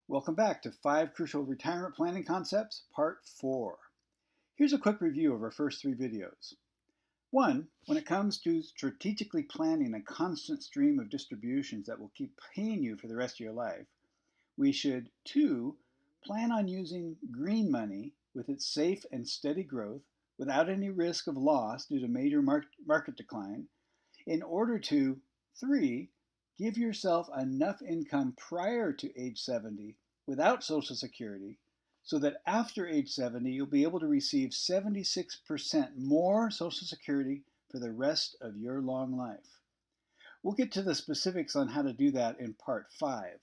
Welcome back to 5 Crucial Retirement Planning Concepts, Part 4. Here's a quick review of our first 3 videos. 1. When it comes to strategically planning a constant stream of distributions that will keep paying you for the rest of your life, we should 2. Plan on using green money with its safe and steady growth without any risk of loss due to major market decline in order to 3. Give yourself enough income prior to age 70 without Social Security so that after age 70 you'll be able to receive 76% more Social Security for the rest of your long life. We'll get to the specifics on how to do that in Part 5.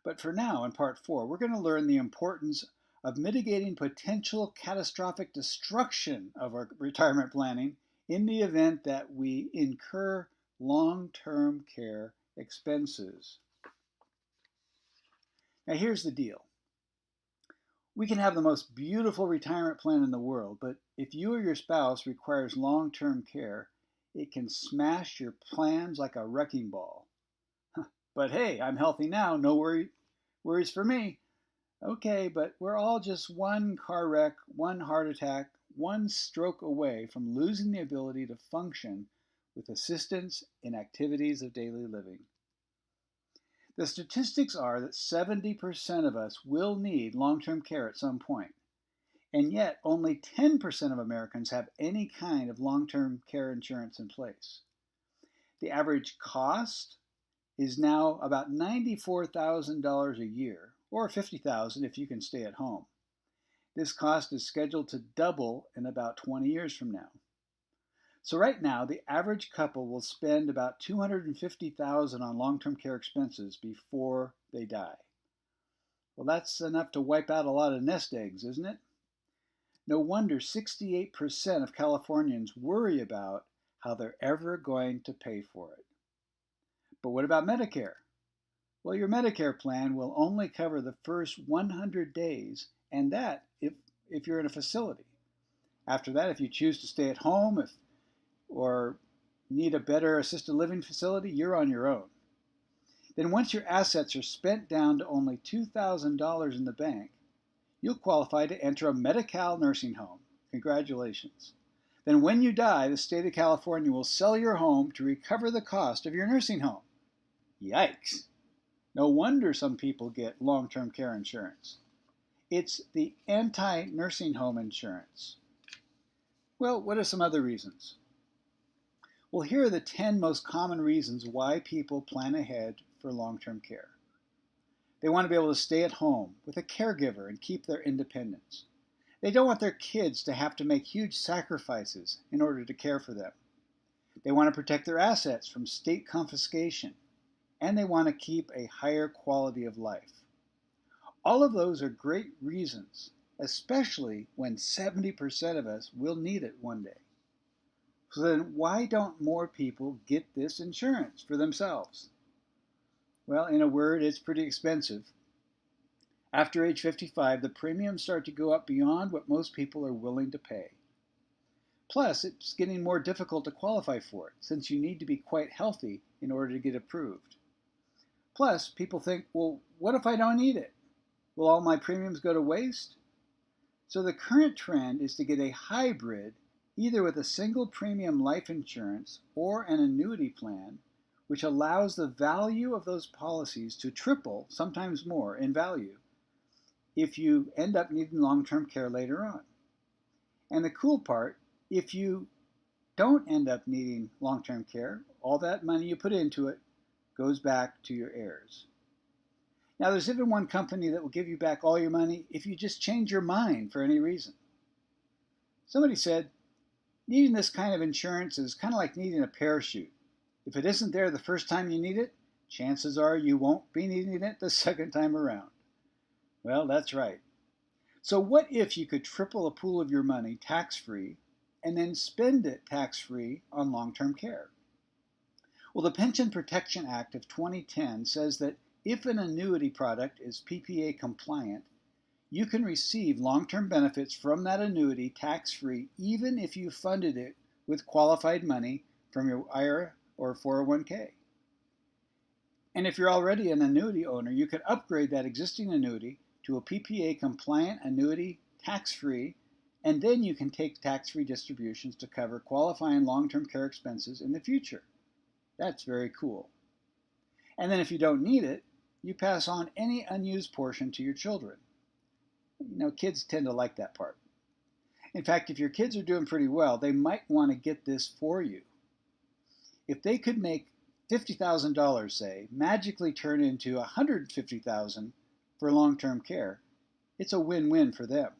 But for now, in Part 4, we're going to learn the importance of mitigating potential catastrophic destruction of our retirement planning in the event that we incur long-term care expenses. Now here's the deal. We can have the most beautiful retirement plan in the world, but if you or your spouse requires long-term care, it can smash your plans like a wrecking ball. But hey, I'm healthy now, no worries for me. Okay, but we're all just one car wreck, one heart attack, one stroke away from losing the ability to function with assistance in activities of daily living. The statistics are that 70% of us will need long-term care at some point, and yet only 10% of Americans have any kind of long-term care insurance in place. The average cost is now about $94,000 a year, or $50,000 if you can stay at home. This cost is scheduled to double in about 20 years from now. So right now, the average couple will spend about $250,000 on long-term care expenses before they die. Well, that's enough to wipe out a lot of nest eggs, isn't it? No wonder 68% of Californians worry about how they're ever going to pay for it. But what about Medicare? Well, your Medicare plan will only cover the first 100 days, and that if you're in a facility. After that, if you choose to stay at home or need a better assisted living facility, you're on your own. Then once your assets are spent down to only $2,000 in the bank, you'll qualify to enter a Medi-Cal nursing home. Congratulations. Then when you die, the state of California will sell your home to recover the cost of your nursing home. Yikes. No wonder some people get long-term care insurance. It's the anti-nursing home insurance. Well, what are some other reasons? Well, here are the 10 most common reasons why people plan ahead for long-term care. They want to be able to stay at home with a caregiver and keep their independence. They don't want their kids to have to make huge sacrifices in order to care for them. They want to protect their assets from state confiscation, and they want to keep a higher quality of life. All of those are great reasons, especially when 70% of us will need it one day. So then why don't more people get this insurance for themselves? Well, in a word, it's pretty expensive. After age 55, the premiums start to go up beyond what most people are willing to pay. Plus, it's getting more difficult to qualify for it, since you need to be quite healthy in order to get approved. Plus, people think, well, what if I don't need it? Will all my premiums go to waste? So the current trend is to get a hybrid, either with a single premium life insurance or an annuity plan, which allows the value of those policies to triple, sometimes more, in value if you end up needing long-term care later on. And the cool part, if you don't end up needing long-term care, all that money you put into it goes back to your heirs. Now, there's even one company that will give you back all your money if you just change your mind for any reason. Somebody said, needing this kind of insurance is kind of like needing a parachute. If it isn't there the first time you need it, chances are you won't be needing it the second time around. Well, that's right. So what if you could triple a pool of your money tax-free and then spend it tax-free on long-term care? Well, the Pension Protection Act of 2010 says that if an annuity product is PPA compliant, you can receive long-term benefits from that annuity tax-free even if you funded it with qualified money from your IRA or 401k. And if you're already an annuity owner, you could upgrade that existing annuity to a PPA compliant annuity, tax-free, and then you can take tax-free distributions to cover qualifying long-term care expenses in the future. That's very cool. And then if you don't need it, you pass on any unused portion to your children. Kids tend to like that part. In fact, if your kids are doing pretty well, they might want to get this for you. If they could make $50,000, say, magically turn into $150,000 for long-term care, it's a win-win for them.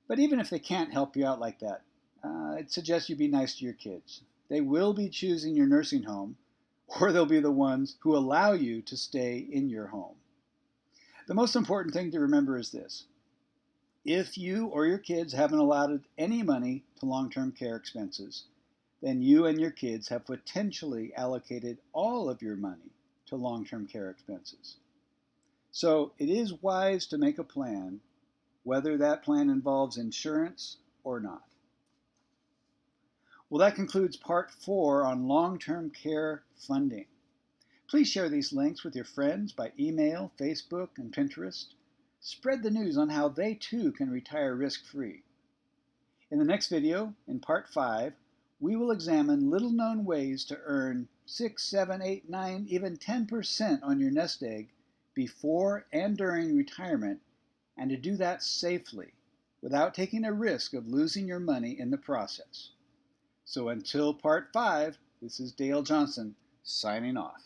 But even if they can't help you out like that, I'd suggest you be nice to your kids. They will be choosing your nursing home, or they'll be the ones who allow you to stay in your home. The most important thing to remember is this. If you or your kids haven't allotted any money to long-term care expenses, then you and your kids have potentially allocated all of your money to long-term care expenses. So it is wise to make a plan, whether that plan involves insurance or not. Well, that concludes part 4 on long-term care funding. Please share these links with your friends by email, Facebook, and Pinterest. Spread the news on how they too can retire risk-free. In the next video, in part 5, we will examine little-known ways to earn 6, 7, 8, 9, even 10% on your nest egg before and during retirement, and to do that safely without taking a risk of losing your money in the process. So until part 5, this is Dale Johnson signing off.